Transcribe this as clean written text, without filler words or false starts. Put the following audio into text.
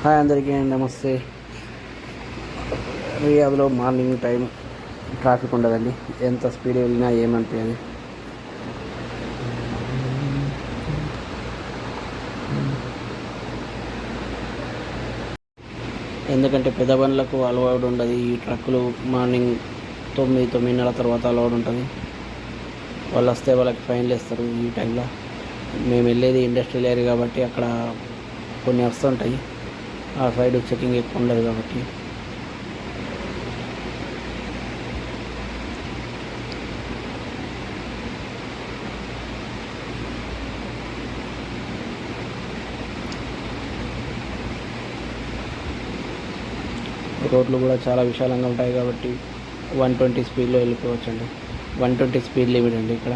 Hi అందరికీ నమస్తే. రియాద్లో morning time traffic ఉండదండి. ఎంత స్పీడ్ వెళ్ళినా ఏమనిపించదు. ఎందుకంటే పెద్ద బండ్లకు అలవాటు ఉండదు. ఈ ట్రక్కులు మార్నింగ్ 9-9:30 తర్వాత అలవాటు ఉంటుంది. వాళ్ళు వస్తే వాళ్ళకి ఫైన్లు వేస్తారు. ఈ టైంలో మేము వెళ్ళేది ఇండస్ట్రియల్ ఏరియా కాబట్టి అక్కడ కొన్ని వస్తుంటాయి. ఆ సైడ్ చెకింగ్ ఎక్కువ ఉండదు కాబట్టి రోడ్లు కూడా చాలా విశాలంగా ఉంటాయి కాబట్టి 120 స్పీడ్లో వెళ్ళిపోవచ్చండి. 120 స్పీడ్ లిమిట్ అండి ఇక్కడ.